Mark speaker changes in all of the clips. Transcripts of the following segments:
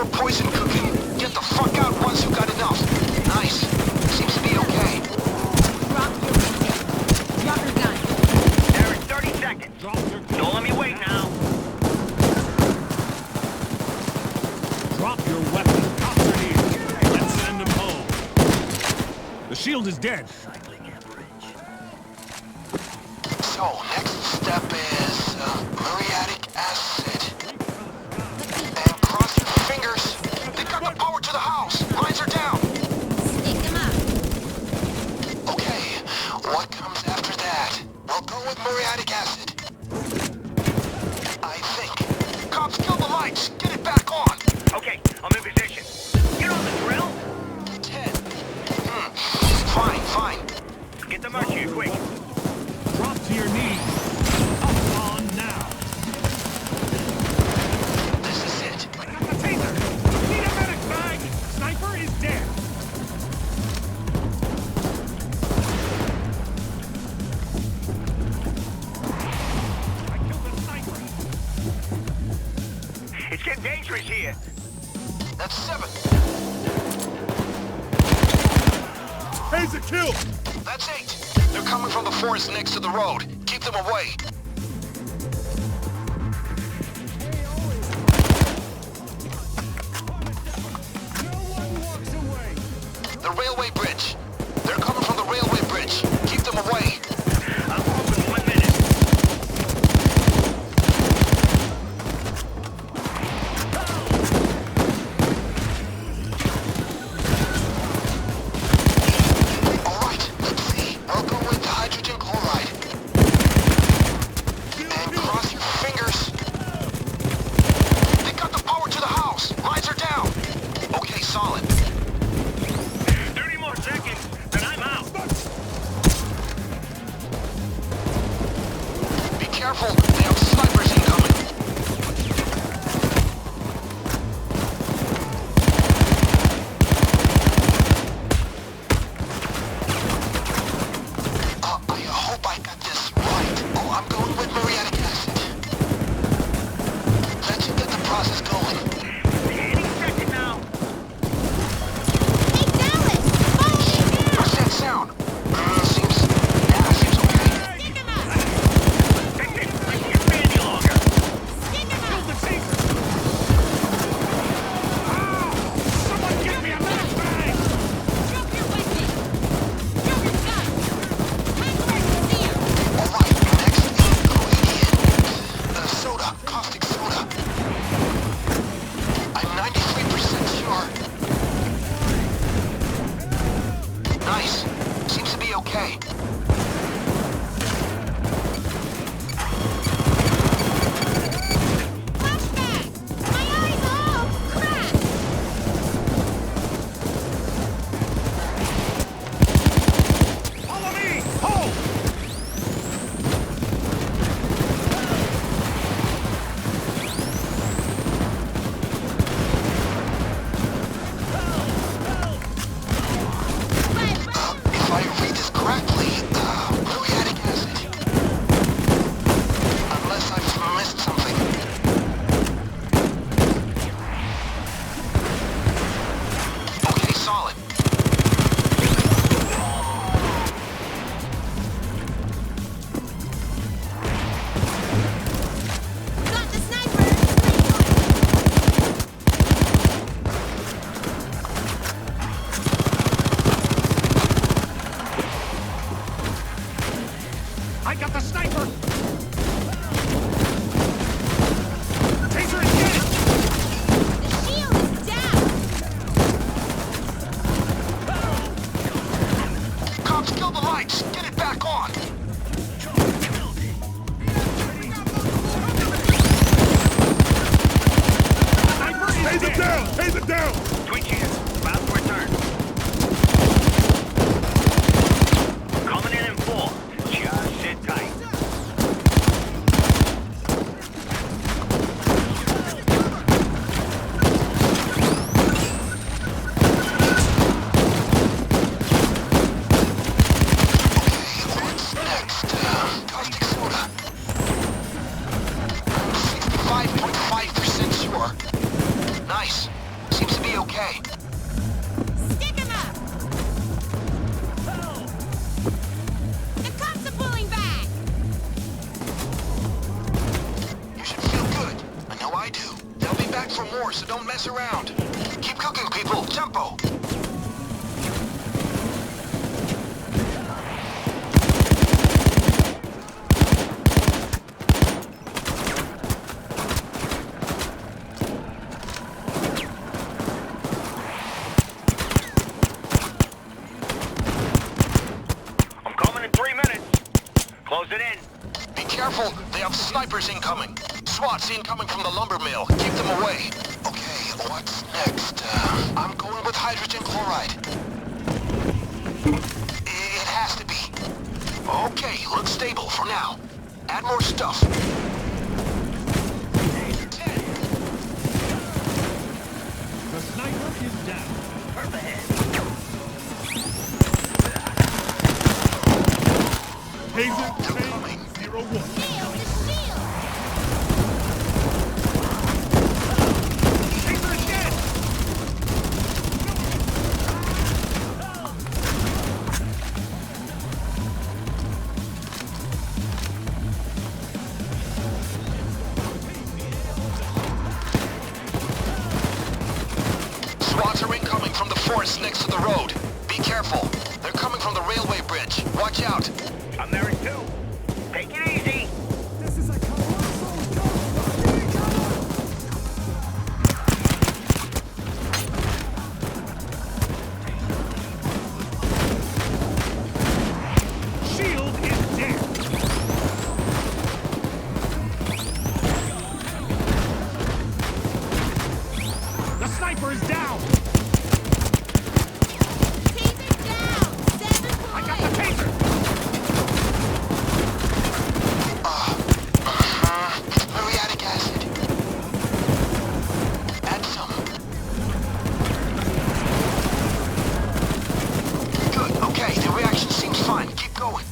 Speaker 1: more poison cooking. Get the fuck out once you got enough. Nice. Seems to be okay.
Speaker 2: Drop your weapon. Drop your gun.
Speaker 3: There is 30 seconds. Don't let me wait now.
Speaker 4: Drop your weapon. Cops are here. Let's send them home. The shield is dead.
Speaker 1: So, next step is muriatic acid. And cross your fingers. They got the power to the house. Lines are down.
Speaker 2: Stick them up.
Speaker 1: Okay, what comes after that? We'll go with muriatic acid. I think. Cops, kill the lights. Get it back on.
Speaker 3: Okay, I'm in position. You know the drill?
Speaker 1: 10. Fine.
Speaker 3: Get the march here, quick.
Speaker 4: Drop to your knees. Up on now.
Speaker 1: This is it.
Speaker 4: I got the taser. Need a medic bag. Sniper is dead. I killed the sniper.
Speaker 3: It's getting dangerous here.
Speaker 1: That's 7.
Speaker 4: Here's a kill.
Speaker 1: That's 8. They're coming from the forest next to the road. Keep them away. The railway bridge. They're coming from the railway bridge. Keep them away.
Speaker 3: I'm off in 1 minute.
Speaker 1: All right, let's see. We'll go with the hydrogen chloride. And cross your fingers. They got the power to the house. Lines are down. Okay, solid.
Speaker 3: 30 more seconds, then I'm out.
Speaker 1: Be careful. They have snipers incoming. I hope I got this right. Oh, I'm going with muriatic acid. Let's get the process going.
Speaker 3: Any second now.
Speaker 2: Hey, Dallas! Follow me now!
Speaker 1: What's that sound? Seems okay.
Speaker 2: Stick them up!
Speaker 3: Take this. I can't stay any longer.
Speaker 1: power, so don't mess around. Keep cooking, people. Tempo.
Speaker 3: I'm coming in 3 minutes. Close it in.
Speaker 1: Be careful. They have snipers incoming. SWAT's incoming from the lumber mill. Keep them away. Okay, what's next? I'm going with hydrogen chloride. It has to be. Okay, looks stable for now. Add more stuff.
Speaker 4: The sniper is down. Taser,
Speaker 1: Coming.
Speaker 4: 01. Taser's dead!
Speaker 1: SWATs are incoming from the forest next to the road. Be careful. They're coming from the railway bridge. Watch out.
Speaker 3: I'm there in 2. Take it easy.
Speaker 5: This is a colossal job.
Speaker 4: Shield is dead. The sniper is down.
Speaker 2: Taser down! 7 points!
Speaker 4: I got the taser.
Speaker 1: Muriatic acid. Add some. Good, okay, the reaction seems fine. Keep going.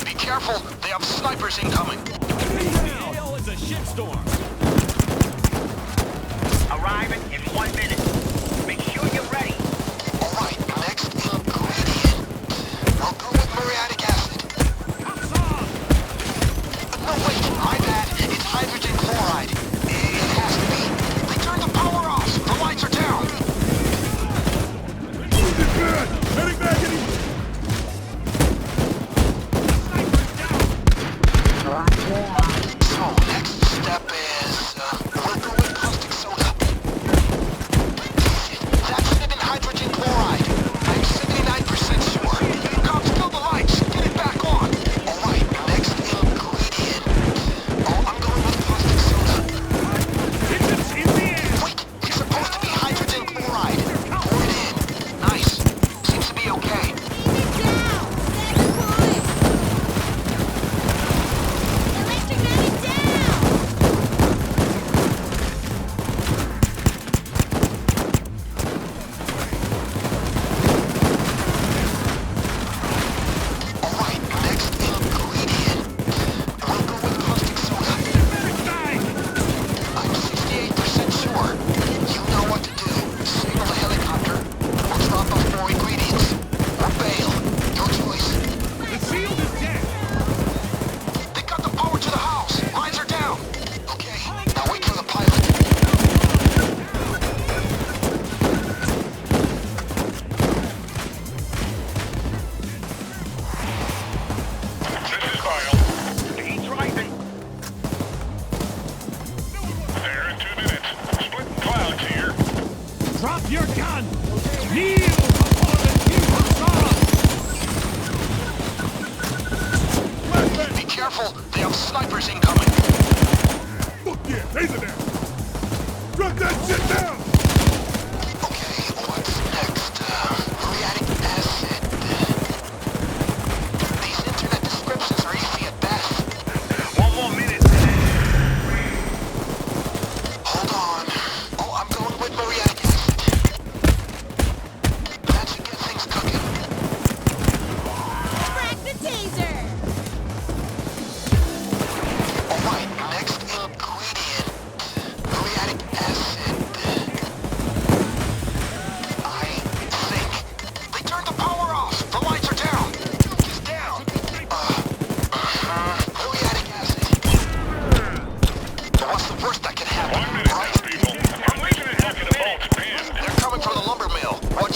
Speaker 1: Be careful, they have snipers incoming.
Speaker 4: Hell is a shitstorm.
Speaker 3: Arriving in 1 minute. Make sure you're ready.
Speaker 1: Alright, next ingredient. I'll go with muriatic acid. No, wait, my bad. It's hydrogen chloride. It has to be. They turned the power off. The lights are down.
Speaker 4: Wounded bad. Heading back any...
Speaker 1: So, next step is, we'll go with caustic soda. That's it in hydrogen chloride. I'm 79% sure. Cops, kill the lights. Get it back on. Alright, next ingredient. Oh, I'm going with caustic soda.
Speaker 4: It's in the air.
Speaker 1: Wait, it's supposed to be hydrogen chloride. Pour it in. Nice. Seems to be okay.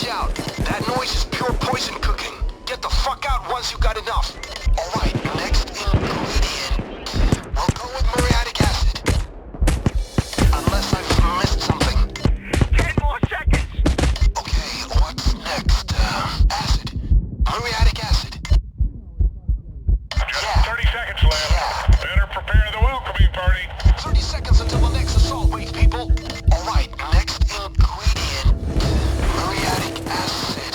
Speaker 1: Watch out. That noise is pure poison cooking. Get the fuck out once you got enough. Alright, next ingredient. We'll go with muriatic acid. Unless I've missed something.
Speaker 3: 10 more seconds.
Speaker 1: Okay, what's next? Acid. Muriatic acid.
Speaker 3: Just 30 seconds left. Better prepare the welcoming party.
Speaker 1: 30 seconds until the next assault wave, people. Alright, next ingredient. Muriatic acid.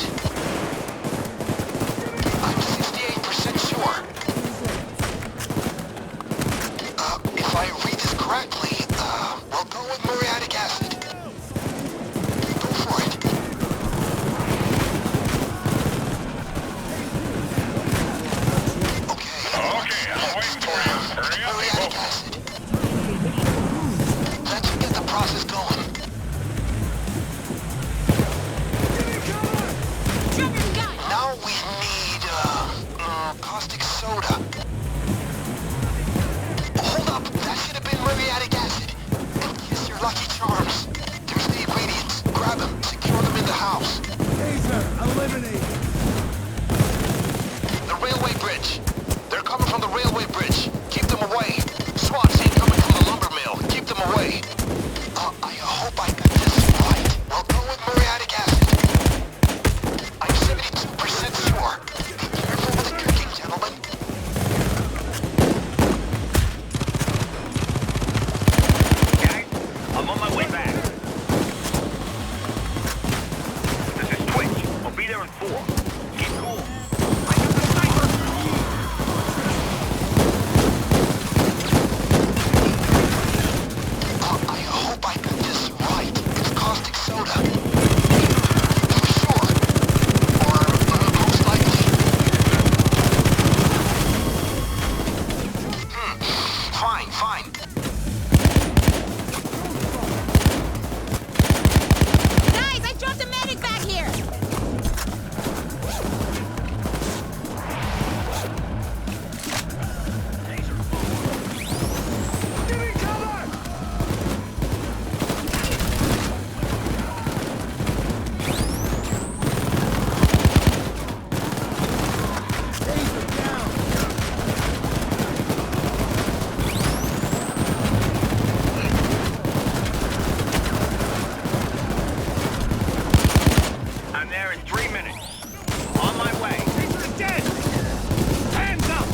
Speaker 1: I'm 68% sure. If I read this correctly, we'll go with muriatic acid. Go for it.
Speaker 3: Okay, I'm waiting for you. Hurry up,
Speaker 1: Muriatic
Speaker 3: people.
Speaker 1: acid. Let's get the process going.
Speaker 2: Trigger gun!
Speaker 1: Now we need, caustic soda. Hold up, that should have been muriatic acid. And kiss your lucky charms. There's the ingredients. Grab them, secure them in the house.
Speaker 5: Taser, eliminate.
Speaker 1: The railway bridge. They're coming from the railway bridge. Keep them away. SWAT's incoming from the lumber mill. Keep them away. I hope I got this right. We'll go with muriatic acid. I'm 72% sure. Be careful with the cooking, gentlemen.
Speaker 3: Guys, I'm on my way back. This is Twitch. I'll be there in 4. Keep cool. I got the sniper.
Speaker 1: I hope I got this right. It's caustic soda. For sure. Or most likely. Fine.
Speaker 2: Guys, I dropped a medic back here!
Speaker 5: Give me cover! Taser down.
Speaker 3: I'm there in 3 minutes. On my way.
Speaker 4: Taser's dead! Hands up!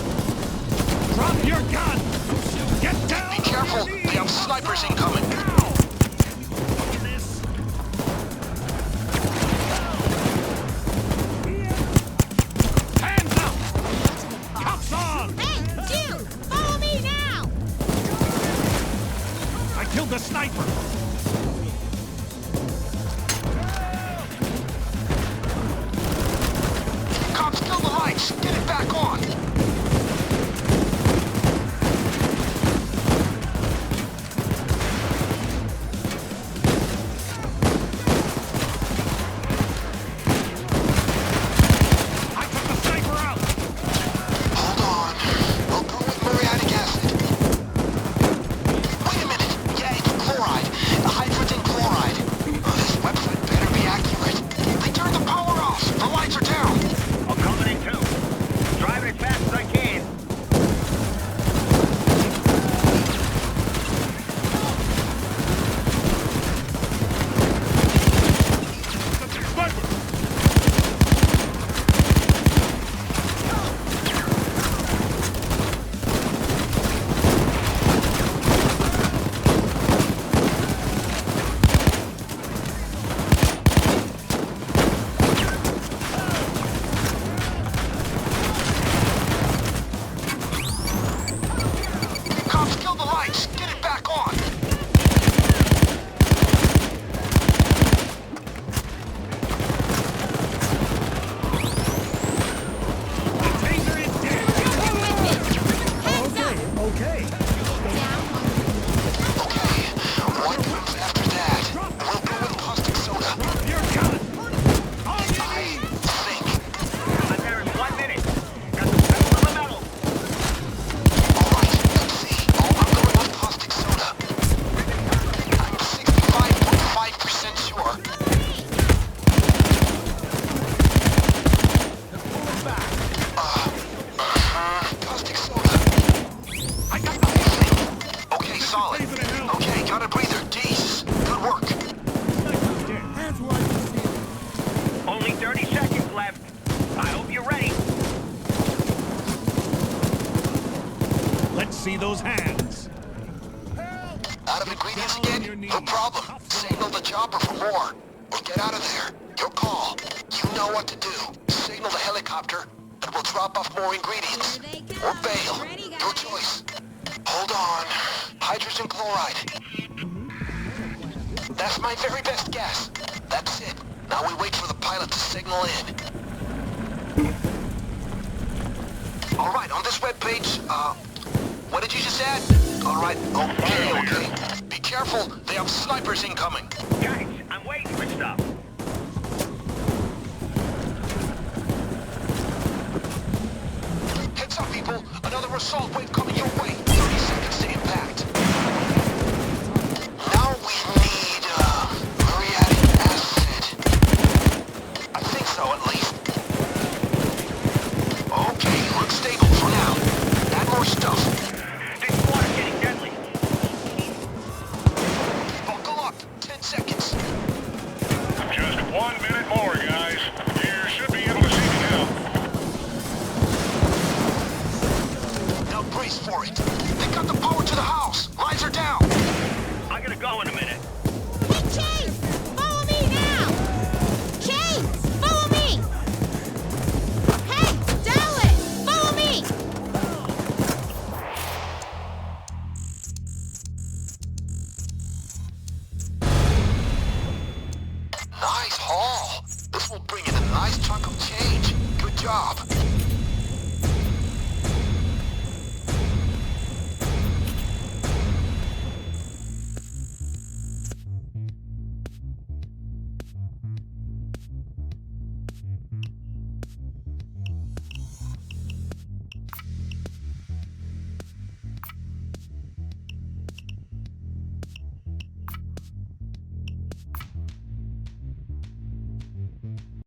Speaker 4: Drop your gun! Get down!
Speaker 1: Be careful. They have snipers incoming.
Speaker 4: Now! This. Hands up! Cuffs on!
Speaker 2: Hey, you! Follow me now!
Speaker 4: I killed the sniper!
Speaker 1: Cops, kill the lights. Get it back on.
Speaker 4: see those hands.
Speaker 1: Out of ingredients
Speaker 4: Down on
Speaker 1: again?
Speaker 4: your
Speaker 1: No
Speaker 4: knees.
Speaker 1: problem. Signal the chopper for more. Or get out of there. Your call. You know what to do. Signal the helicopter, and we'll drop off more ingredients.
Speaker 2: Here they
Speaker 1: Or
Speaker 2: come.
Speaker 1: bail.
Speaker 2: Ready,
Speaker 1: Your
Speaker 2: guys?
Speaker 1: choice. Hold on. Hydrogen chloride. That's my very best guess. That's it. Now we wait for the pilot to signal in. Alright, on this webpage, what did you just add? Alright, okay. Be careful, they have snipers incoming.
Speaker 3: Guys, I'm waiting for stuff.
Speaker 1: Heads up, people. Another assault wave coming your way. 30 seconds to impact. Now we need, muriatic acid. I think so, at least. Okay, looks stable for now. Add more stuff.
Speaker 3: This water's getting deadly.
Speaker 1: Buckle up. 10 seconds.
Speaker 6: Just 1 minute more, guys. You should be able to see me now.
Speaker 1: Now brace for it. They got the power to the house. Lines are down.
Speaker 3: I'm gonna go in a minute.
Speaker 2: Hey, Chase! Follow me now! Chase! Follow me! Hey, Dallas! Follow me!
Speaker 1: Nice haul. This will bring in a nice chunk of change. Good job.